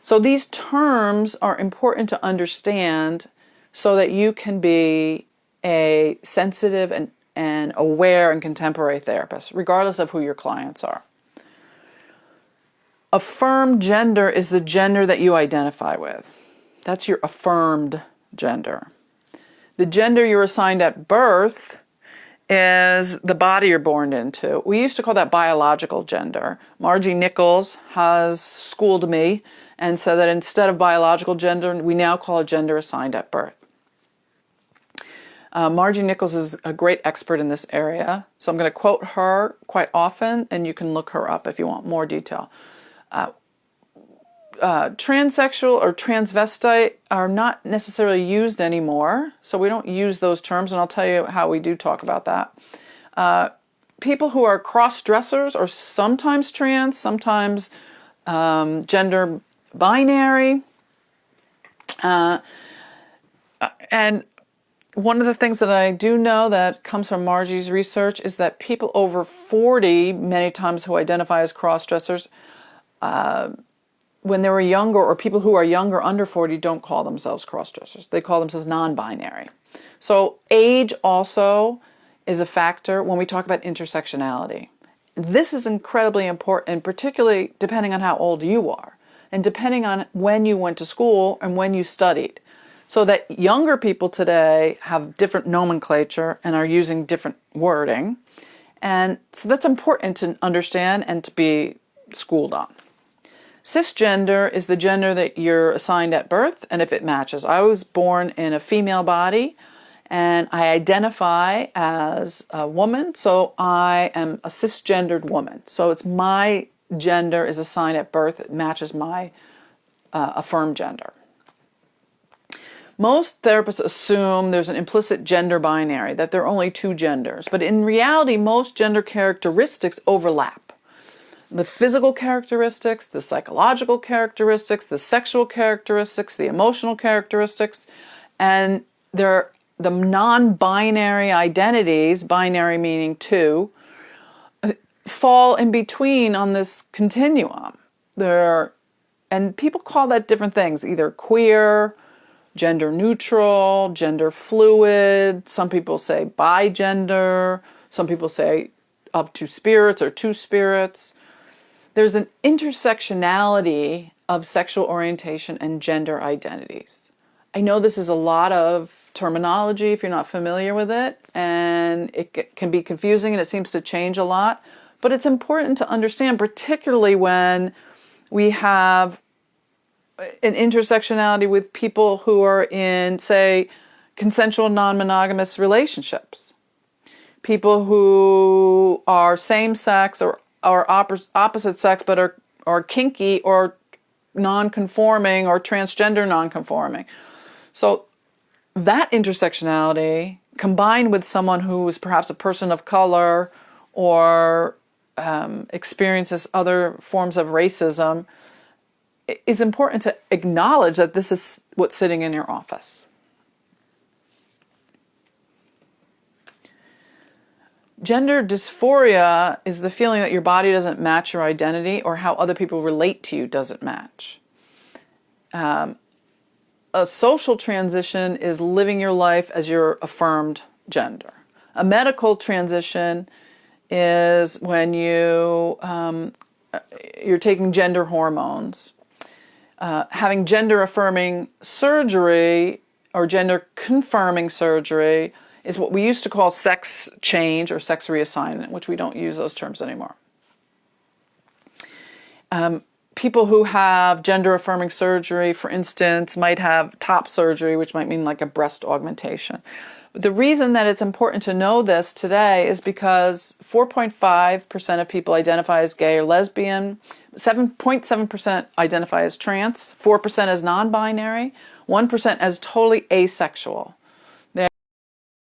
So these terms are important to understand so that you can be a sensitive and aware and contemporary therapist, regardless of who your clients are. Affirmed gender is the gender that you identify with. That's your affirmed gender. The gender you're assigned at birth is the body you're born into. We used to call that biological gender. Margie Nichols has schooled me and said that instead of biological gender, we now call it gender assigned at birth. Margie Nichols is a great expert in this area, so I'm going to quote her quite often, and you can look her up if you want more detail. Transsexual or transvestite are not necessarily used anymore, so we don't use those terms, and I'll tell you how we do talk about that. People who are cross-dressers are sometimes trans, sometimes gender binary, and one of the things that I do know that comes from Margie's research is that people over 40, many times who identify as cross-dressers, when they were younger, or people who are younger under 40, don't call themselves cross-dressers. They call themselves non-binary. So age also is a factor when we talk about intersectionality. This is incredibly important, particularly depending on how old you are, and depending on when you went to school and when you studied. so that younger people today have different nomenclature and are using different wording. And so that's important to understand and to be schooled on. Cisgender is the gender that you're assigned at birth, and if it matches. I was born in a female body, and I identify as a woman, so I am a cisgendered woman. So it's my gender is assigned at birth. It matches my affirmed gender. Most therapists assume there's an implicit gender binary, that there are only two genders. But in reality, most gender characteristics overlap. The physical characteristics, the psychological characteristics, the sexual characteristics, the emotional characteristics, and the non-binary identities, binary meaning two, fall in between on this continuum. And people call that different things, either queer, gender neutral, gender fluid. Some people say bigender. Some people say of two spirits or two spirits. There's an intersectionality of sexual orientation and gender identities. I know this is a lot of terminology if you're not familiar with it, and it can be confusing and it seems to change a lot, but it's important to understand, particularly when we have an intersectionality with people who are in, say, consensual non-monogamous relationships. People who are same-sex or opposite sex but are kinky or non-conforming or transgender non-conforming. So that intersectionality, combined with someone who is perhaps a person of color or experiences other forms of racism, it's important to acknowledge that this is what's sitting in your office. Gender dysphoria is the feeling that your body doesn't match your identity or how other people relate to you doesn't match. A social transition is living your life as your affirmed gender. A medical transition is when you're taking gender hormones. Having gender-affirming surgery or gender-confirming surgery is what we used to call sex change or sex reassignment, which we don't use those terms anymore. People who have gender-affirming surgery, for instance, might have top surgery, which might mean like a breast augmentation. The reason that it's important to know this today is because 4.5% of people identify as gay or lesbian, 7.7% identify as trans, 4% as non-binary, 1% as totally asexual.